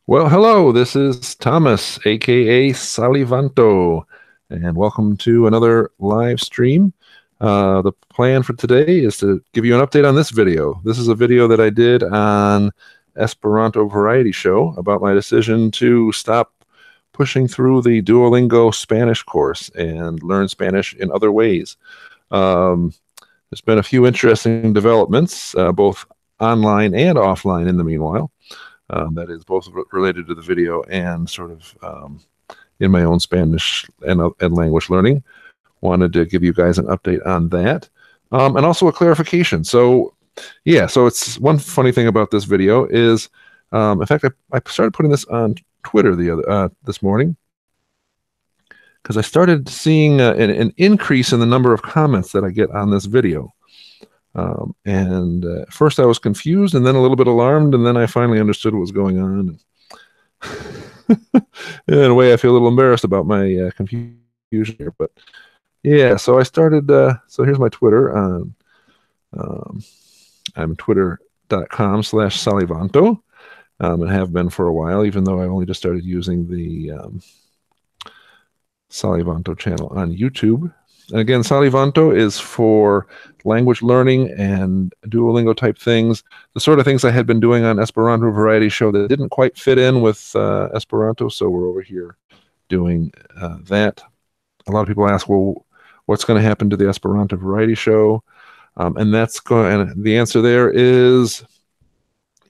Well, hello, this is Thomas, aka Salivanto, and welcome to another live stream. The plan for today is to give you an update on this video. This is a video that I did on Esperanto Variety Show about my decision to stop pushing through the Duolingo Spanish course and learn Spanish in other ways. There's been a few interesting developments, both online and offline in the meanwhile. That is both related to the video and sort of in my own Spanish and language learning. Wanted to give you guys an update on that, and also a clarification. So, yeah, so it's one funny thing about this video is, in fact, I started putting this on Twitter this morning because I started seeing an increase in the number of comments that I get on this video. At first I was confused and then a little bit alarmed, and then I finally understood what was going on. In a way, I feel a little embarrassed about my confusion here, but yeah, so I started, so here's my Twitter. I'm twitter.com/Salivanto, and have been for a while, even though I only just started using the Salivanto channel on YouTube. And again, Salivanto is for language learning and Duolingo type things, the sort of things I had been doing on Esperanto Variety Show that didn't quite fit in with Esperanto, so we're over here doing that. A lot of people ask, well, what's going to happen to the Esperanto Variety Show? And the answer there is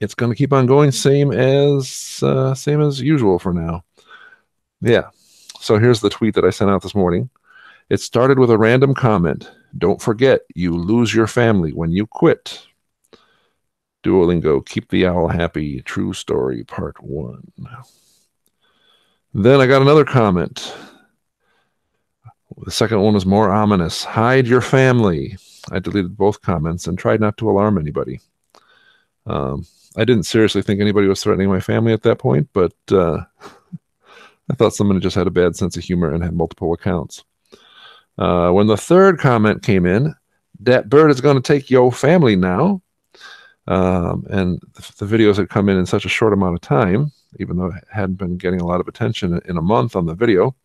it's going to keep on going, same as usual for now. Yeah. So here's the tweet that I sent out this morning. It started with a random comment. Don't forget, you lose your family when you quit. Duolingo, keep the owl happy. True story, part 1. Then I got another comment. The second one was more ominous. Hide your family. I deleted both comments and tried not to alarm anybody. I didn't seriously think anybody was threatening my family at that point, but I thought somebody just had a bad sense of humor and had multiple accounts. When the third comment came in, that bird is going to take your family now. And the videos had come in such a short amount of time, even though it hadn't been getting a lot of attention in a month on the video.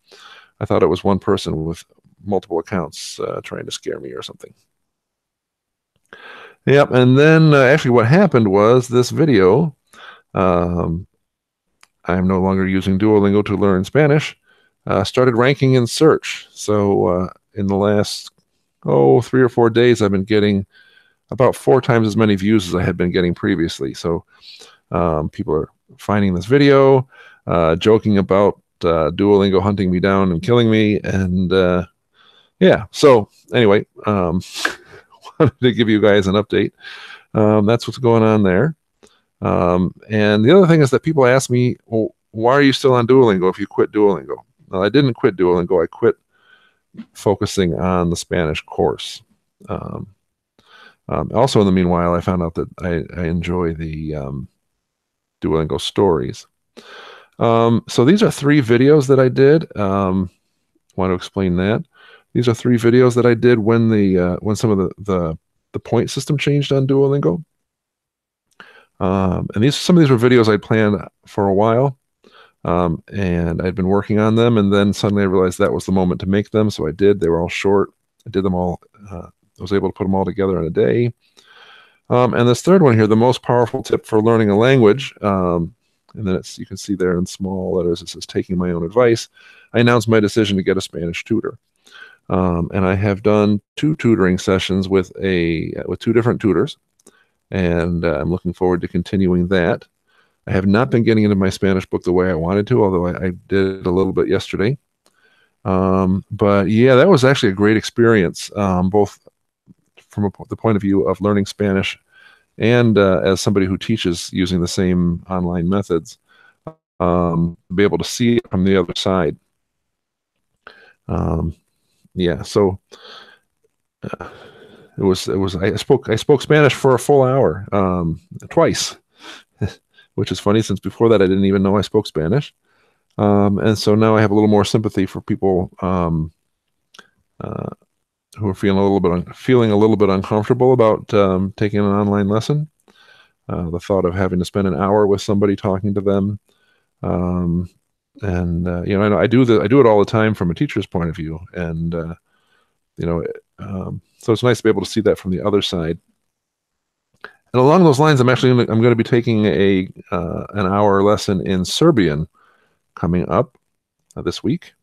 I thought it was one person with multiple accounts trying to scare me or something. Yep, and then actually what happened was this video, I'm no longer using Duolingo to learn Spanish, started ranking in search. So in the last 3 or 4 days, I've been getting about 4 times as many views as I had been getting previously. So people are finding this video, joking about Duolingo hunting me down and killing me, and yeah. So anyway, wanted to give you guys an update. That's what's going on there. And the other thing is that people ask me, well, why are you still on Duolingo if you quit Duolingo? Well, I didn't quit Duolingo. I quit focusing on the Spanish course. Also, in the meanwhile, I found out that I enjoy the Duolingo stories. So these are 3 videos that I did. Want to explain that? These are 3 videos that I did when some of the point system changed on Duolingo. And some of these were videos I'd planned for a while. And I'd been working on them, and then suddenly I realized that was the moment to make them, so I did. They were all short. I did them all. I was able to put them all together in a day. And this third one here, the most powerful tip for learning a language, and then you can see there in small letters, it says taking my own advice. I announced my decision to get a Spanish tutor. And I have done 2 tutoring sessions with 2 different tutors, and I'm looking forward to continuing that. I have not been getting into my Spanish book the way I wanted to, although I did a little bit yesterday. But yeah, that was actually a great experience, both from the point of view of learning Spanish and as somebody who teaches using the same online methods, be able to see it from the other side. Yeah, so I spoke Spanish for a full hour, twice. Which is funny, since before that I didn't even know I spoke Spanish. And so now I have a little more sympathy for people who are feeling a little bit uncomfortable about taking an online lesson. The thought of having to spend an hour with somebody talking to them You know, I do it all the time from a teacher's point of view, and you know, so it's nice to be able to see that from the other side. And along those lines, I'm going to be taking an hour lesson in Serbian coming up this week,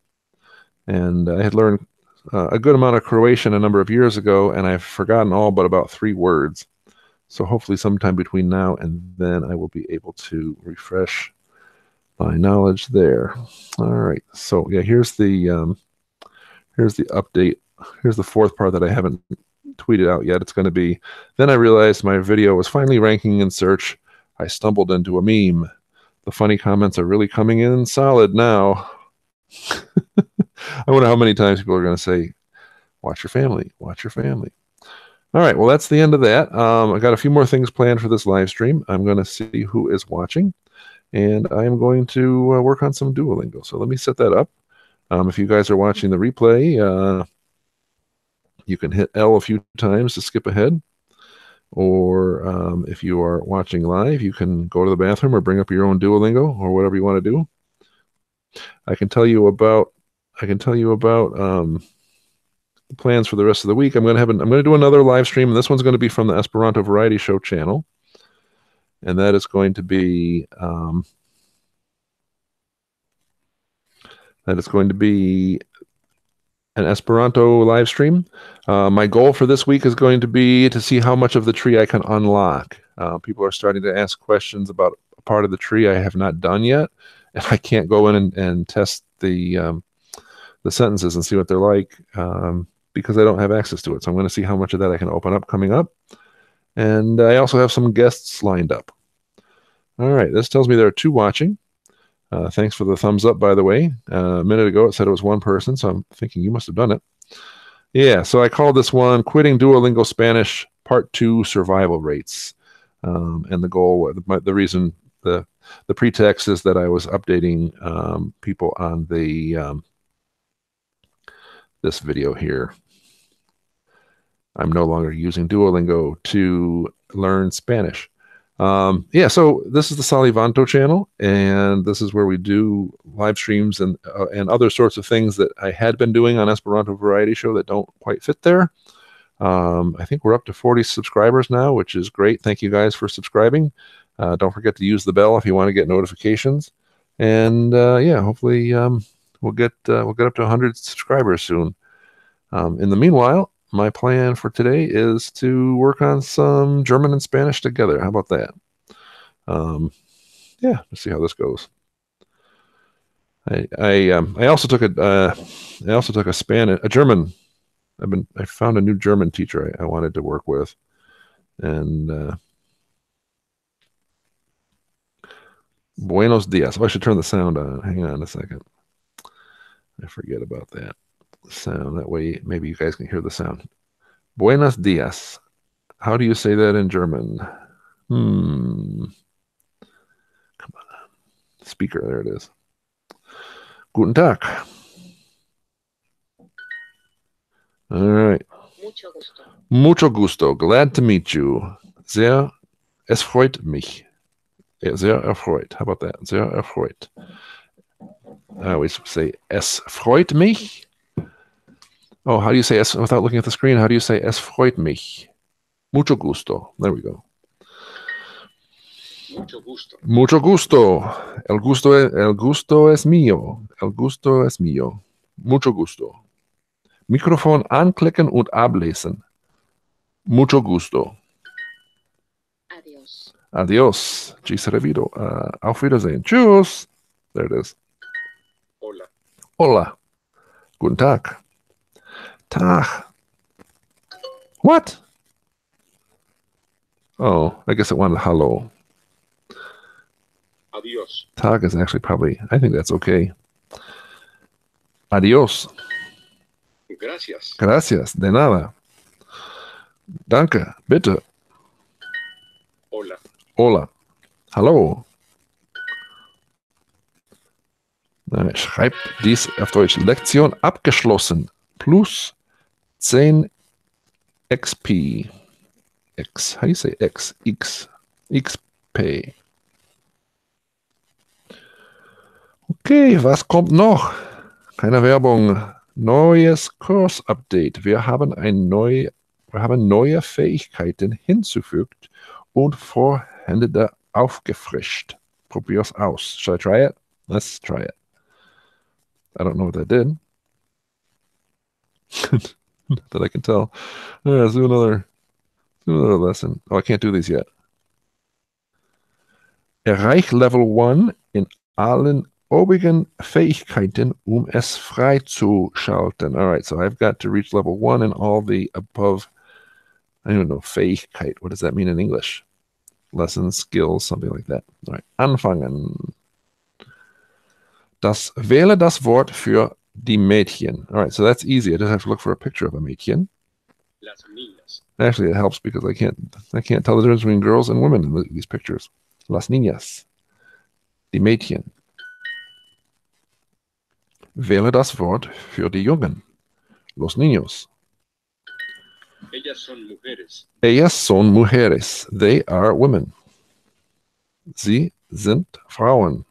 and I had learned a good amount of Croatian a number of years ago, and I've forgotten all but about 3 words. So hopefully sometime between now and then I will be able to refresh my knowledge there. All right. So yeah, here's the update. Here's the 4th part that I haven't tweeted out yet. It's going to be, then I realized my video was finally ranking in search. I stumbled into a meme. The funny comments are really coming in solid now. I wonder how many times people are going to say, watch your family, watch your family. All right, well, that's the end of that. I got a few more things planned for this live stream. I'm going to see who is watching, and I am going to work on some Duolingo. So let me set that up. If you guys are watching the replay, you can hit L a few times to skip ahead. Or if you are watching live, you can go to the bathroom or bring up your own Duolingo or whatever you want to do. I can tell you about plans for the rest of the week. I'm going to do another live stream, and this one's going to be from the Esperanto Variety Show channel, and that is going to be an Esperanto live stream. My goal for this week is going to be to see how much of the tree I can unlock. People are starting to ask questions about a part of the tree I have not done yet, and I can't go in and test the sentences and see what they're like because I don't have access to it. So I'm going to see how much of that I can open up coming up. And I also have some guests lined up. All right, this tells me there are 2 watching. Thanks for the thumbs up, by the way. A minute ago, it said it was 1 person, so I'm thinking you must have done it. Yeah, so I called this one Quitting Duolingo Spanish Part 2 Survival Rates. And the goal, the pretext is that I was updating people on this video here. I'm no longer using Duolingo to learn Spanish. Yeah, so this is the Salivanto channel, and this is where we do live streams and other sorts of things that I had been doing on Esperanto Variety Show that don't quite fit there. I think we're up to 40 subscribers now, which is great. Thank you guys for subscribing. Don't forget to use the bell if you want to get notifications. And yeah, hopefully we'll get up to 100 subscribers soon. In the meanwhile, my plan for today is to work on some German and Spanish together. How about that? Yeah, let's see how this goes. I also took a German. I found a new German teacher I wanted to work with, and Buenos dias. Oh, I should turn the sound on. Hang on a second. I forget about that sound. That way, maybe you guys can hear the sound. Buenos dias. How do you say that in German? Come on. Speaker, there it is. Guten Tag. All right. Mucho gusto. Mucho gusto. Glad to meet you. Es freut mich. Sehr erfreut. How about that? Sehr erfreut. I always say es freut mich. Oh, how do you say es without looking at the screen? How do you say es freut mich? Mucho gusto. There we go. Mucho gusto. Mucho gusto. El gusto es mío. El gusto es mío. Mucho gusto. Mikrofon anklicken und ablesen. Mucho gusto. Adiós. Adiós. Ci revido. Auf Wiedersehen. Tschüss. There it is. Hola. Hola. Guten Tag. Tag. What? Oh, I guess it wanted hello. Adiós. Tag is actually probably, I think that's okay. Adiós. Gracias. Gracias. De nada. Danke. Bitte. Hola. Hola. Hallo. Schreibt dies auf Deutsch. Lektion abgeschlossen. Plus 10 XP. X. How do you say X? X. XP. Okay, was kommt noch? Keine Werbung. Neues Kursupdate. Wir haben neue Fähigkeiten hinzufügt und vorhandene aufgefrischt. Probier's aus. Should I try it? Let's try it. I don't know what that did. Not that I can tell. All right, let's do another lesson. Oh, I can't do these yet. Erreich Level 1 in allen obigen Fähigkeiten, es freizuschalten. All right, so I've got to reach level 1 in all the above, I don't know, Fähigkeit. What does that mean in English? Lessons, skills, something like that. All right, anfangen. Wähle das Wort für die Mädchen. All right, so that's easy. I just have to look for a picture of a Mädchen. Las niñas. Actually, it helps because I can't tell the difference between girls and women in these pictures. Las niñas. Die Mädchen. Wähle das Wort für die Jungen. Los niños. Ellas son mujeres. Ellas son mujeres. They are women. Sie sind Frauen.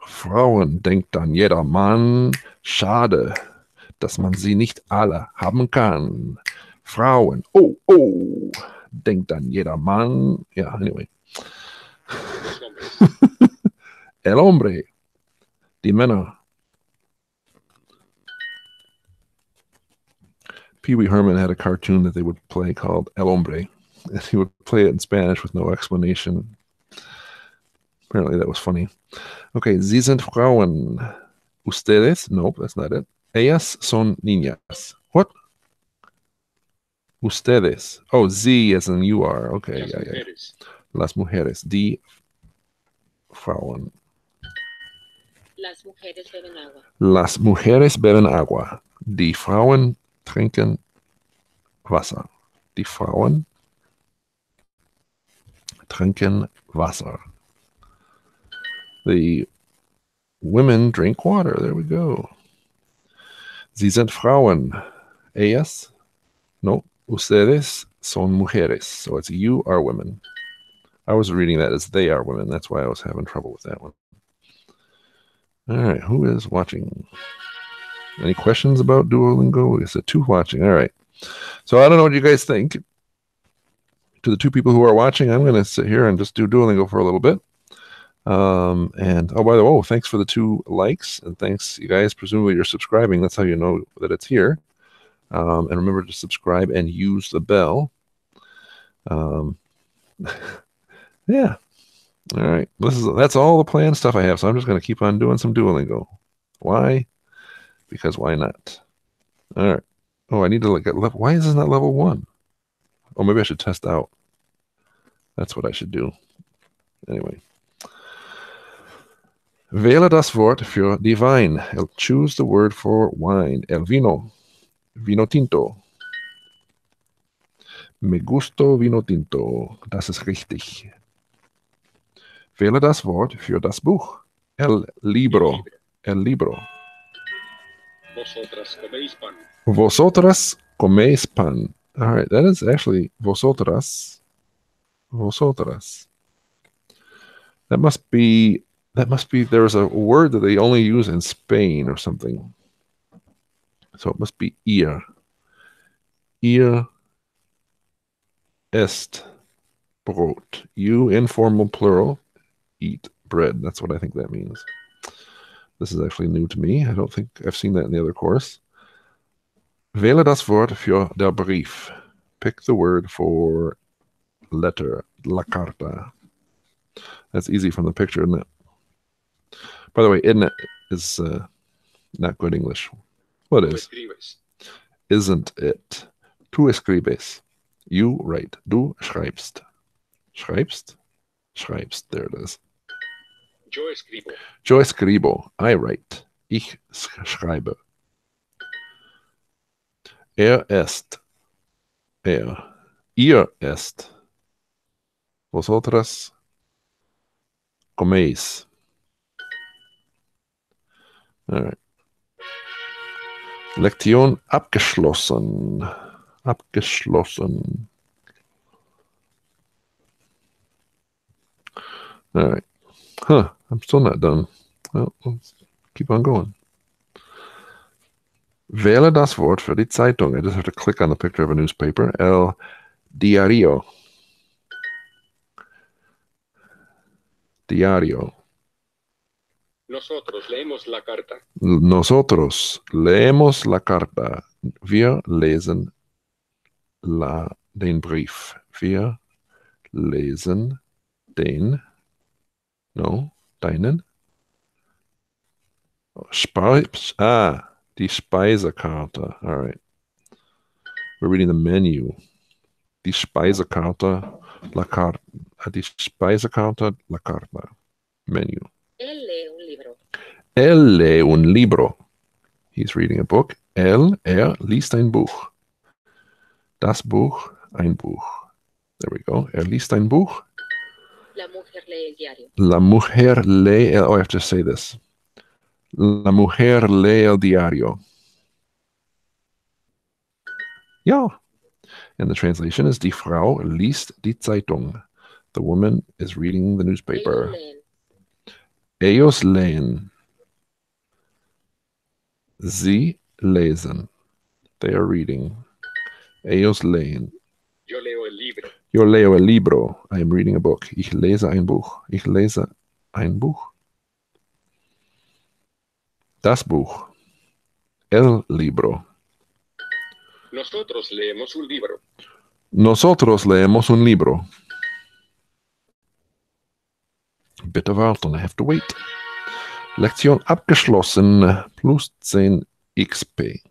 Frauen, denkt dann jeder Mann. Schade, dass man sie nicht alle haben kann. Frauen, oh, oh, denkt dann jeder Mann. Yeah, anyway. Los hombres. El hombre. Die Männer. Pee Wee Herman had a cartoon that they would play called El Hombre. And he would play it in Spanish with no explanation. Apparently that was funny. Okay, Sie sind Frauen. Ustedes? Nope, that's not it. Ellas son niñas. What? Ustedes. Oh, Sie as in you are. Okay, Las yeah. mujeres. Las mujeres. Die Frauen. Las mujeres beben agua. Las mujeres beben agua. Die Frauen trinken Wasser. Die Frauen trinken Wasser. The women drink water. There we go. Sie sind Frauen. Ellas? No. Ustedes son mujeres. So it's you are women. I was reading that as they are women. That's why I was having trouble with that one. All right. Who is watching? Any questions about Duolingo? Is it two watching? All right. So I don't know what you guys think. To the two people who are watching, I'm going to sit here and just do Duolingo for a little bit. And oh, by the way, thanks for the 2 likes, and thanks, you guys. Presumably you're subscribing. That's how you know that it's here. And remember to subscribe and use the bell. Yeah. All right. That's all the planned stuff I have. So I'm just going to keep on doing some Duolingo. Why? Because why not? All right. Oh, I need to look at level. Why is this not level 1? Oh, maybe I should test out. That's what I should do. Anyway. Wähle das Wort für die Wein. Choose the word for wine. El vino. Vino tinto. Me gusto vino tinto. Das ist richtig. Wähle das Wort für das Buch. El libro. El libro. Vosotras coméis pan. Vosotras coméis pan. All right, that is actually vosotras. Vosotras. That must be, there's a word that they only use in Spain or something. So it must be ir. Ir est brot. You, informal plural, eat bread. That's what I think that means. This is actually new to me. I don't think I've seen that in the other course. Wähle das Wort für der Brief. Pick the word for letter, la carta. That's easy from the picture, isn't it? By the way, isn't it is not good English. What Tú is? escribes. Isn't it? Tú escribes. You write. Du schreibst. Schreibst? Schreibst. There it is. Yo escribo. Yo escribo. I write. Ich schreibe. Est. Er. Ihr est. Vosotras coméis. All right. Lektion abgeschlossen. Abgeschlossen. All right. Huh. I'm still not done. Well, let's keep on going. Wähle das Wort für die Zeitung. I just have to click on the picture of a newspaper. El diario. Diario. Nosotros leemos la carta. Nosotros leemos la carta. Wir lesen den Brief. Wir lesen deinen. Die Speisekarte. All right. We're reading the menu. Die Speisekarte, la carta. Die Speisekarte, la carta. Menu. Él lee un libro. Él lee un libro. He's reading a book. Liest ein Buch. Das Buch, ein Buch. There we go. Liest ein Buch. La mujer lee el diario. La mujer lee I have to say this. La mujer lee el diario. Ja. And the translation is Die Frau liest die Zeitung. The woman is reading the newspaper. Ellos leen. Sie lesen. They are reading. Ellos leen. Yo leo el libro. Yo leo el libro. I am reading a book. Ich lese ein Buch. Ich lese ein Buch. Das Buch. El libro. Nosotros leemos un libro. Nosotros leemos un libro. Bitte warten, I have to wait. Lektion abgeschlossen, plus 10 XP.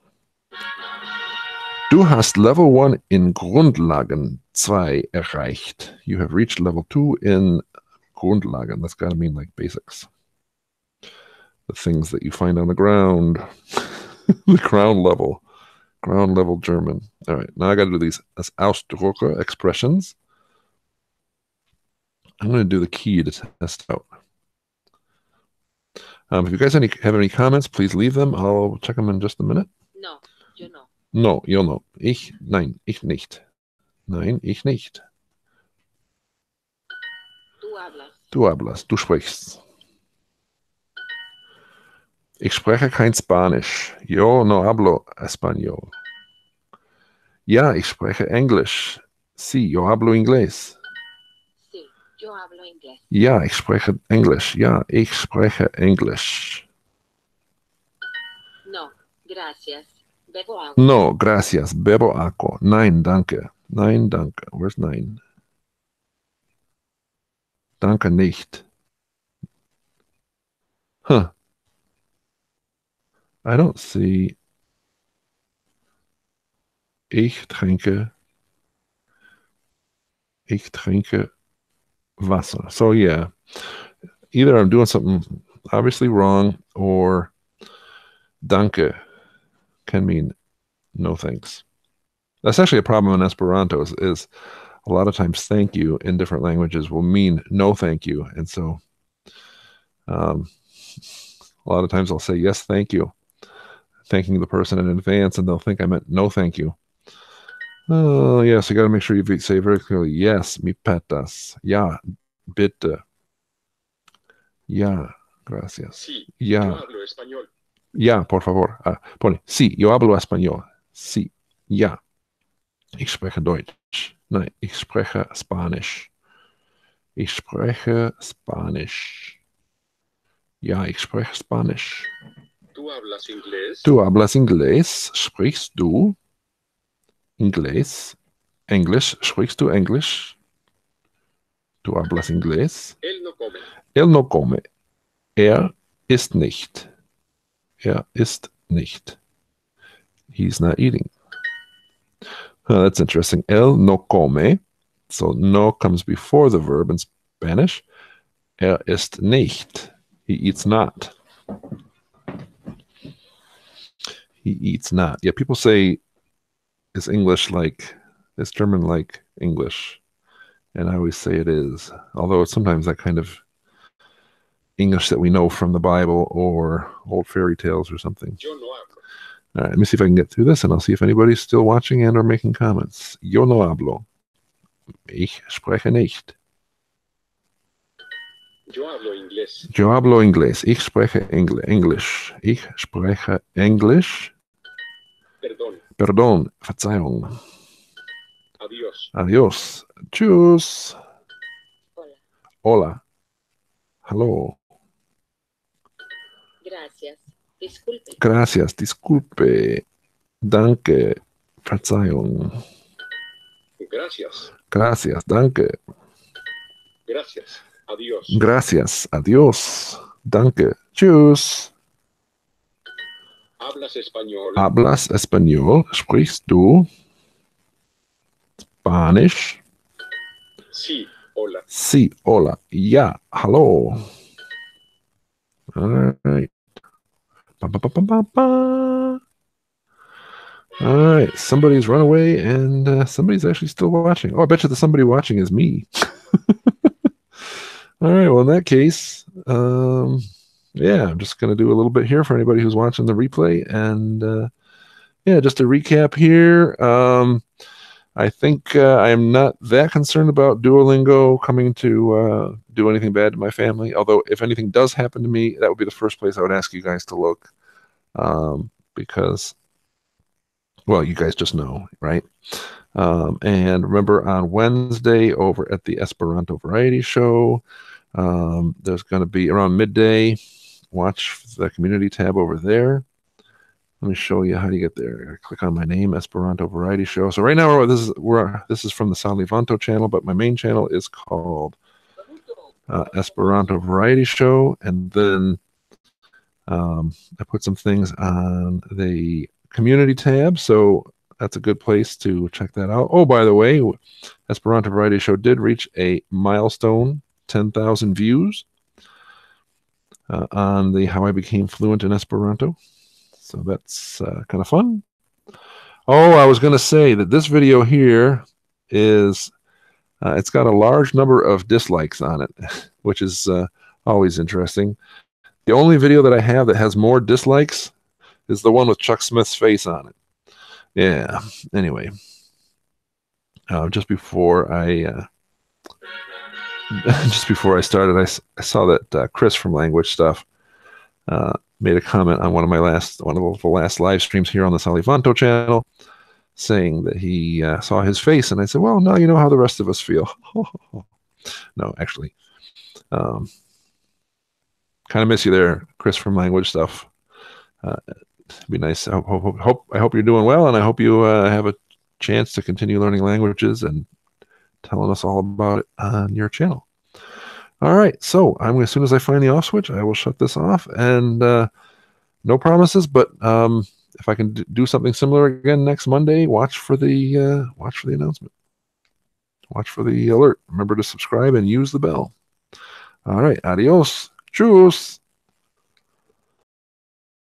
Du hast Level 1 in Grundlagen 2 erreicht. You have reached Level 2 in Grundlagen. That's got to mean like basics. The things that you find on the ground. The ground level. Ground level German. All right, now I got to do these as Ausdrucke expressions. I'm going to do the key to test out. If you guys have any comments, please leave them. I'll check them in just a minute. No, yo no. No, yo no. Nein, ich nicht. Nein, ich nicht. Tú hablas. Du hablas, du sprichst. Ich spreche kein Spanisch. Yo no hablo español. Ja, ich spreche Englisch. Sí, yo hablo inglés. Sí, yo hablo inglés. Ja, ich spreche Englisch. Ja, ich spreche Englisch. No, gracias. Bebo agua. No, gracias. Bebo agua. Nein, danke. Nein, danke. Where's nein? Danke nicht. Huh. I don't see. Ich trinke Wasser. So yeah, either I'm doing something obviously wrong, or danke can mean no thanks. That's actually a problem in Esperanto is a lot of times thank you in different languages will mean no thank you. And so a lot of times I'll say yes, thank you, thanking the person in advance, and they'll think I meant no thank you. Oh, yes, you got to make sure you say very clearly, yes, mi petas. Ja, bitte. Ja, gracias. Sí, Ja. yo hablo español. Ja, por favor. Pone, sí, yo hablo español. Sí, ja. Ich spreche Deutsch. Nein, ich spreche Spanisch. Ich spreche Spanisch. Ja, ich spreche Spanisch. ¿Tú hablas inglés? Du hablas inglés. Sprichst du inglés? Englisch. Sprichst du Englisch? Du hablas inglés. Él no come. Él no come. Er isst nicht. Er isst nicht. He's not eating. Oh, that's interesting. Él no come. So no comes before the verb in Spanish. Er isst nicht. He eats not. He eats not. Yeah, people say, is German like English? And I always say it is. Although it's sometimes that kind of English that we know from the Bible or old fairy tales or something. Yo no hablo. All right, let me see if I can get through this, and I'll see if anybody's still watching and or making comments. Yo no hablo. Ich spreche nicht. Yo hablo inglés. Yo hablo inglés. Ich spreche Englisch. Ich spreche Englisch. Perdón. Perdón, Verzeihung. Adiós. Adiós. Tschüss. Hola. Hola. Hallo. Gracias. Disculpe. Gracias. Disculpe. Danke. Verzeihung. Gracias. Gracias. Danke. Gracias. Adiós. Gracias. Adiós. Danke. Tschüss. ¿Hablas español? Hablas español? Sprichst du Spanish? Sí. Hola. Sí, hola. Ja, hallo. All right. Ba, ba, ba, ba, ba, ba. All right. Somebody's run away and somebody's actually still watching. Oh, I bet you the somebody watching is me. All right. Well, in that case, yeah, I'm just going to do a little bit here for anybody who's watching the replay. And yeah, just to recap here, I think I am not that concerned about Duolingo coming to do anything bad to my family. Although, if anything does happen to me, that would be the first place I would ask you guys to look. Because, well, you guys just know, right? And remember, on Wednesday over at the Esperanto Variety Show, there's going to be around midday. Watch the community tab over there. Let me show you how you get there. Click on my name, Esperanto Variety Show. So right now, this is from the Salivanto channel, but my main channel is called Esperanto Variety Show. And then I put some things on the community tab, so that's a good place to check that out. Oh, by the way, Esperanto Variety Show did reach a milestone, 10,000 views on the How I Became Fluent in Esperanto. So that's kind of fun. Oh, I was going to say that this video here is, it's got a large number of dislikes on it, which is always interesting. The only video that I have that has more dislikes is the one with Chuck Smith's face on it. Yeah. Anyway, just before I started, I saw that Chris from Language Stuff made a comment on one of the last live streams here on the Salivanto channel, saying that he saw his face, and I said, "Well, now you know how the rest of us feel." No, actually, kind of miss you there, Chris from Language Stuff. It'd be nice. I hope you're doing well, and I hope you have a chance to continue learning languages and telling us all about it on your channel. All right, so as soon as I find the off switch, I will shut this off, and no promises, but if I can do something similar again next Monday, watch for the announcement. Watch for the alert. Remember to subscribe and use the bell. All right, adios. Tschüss.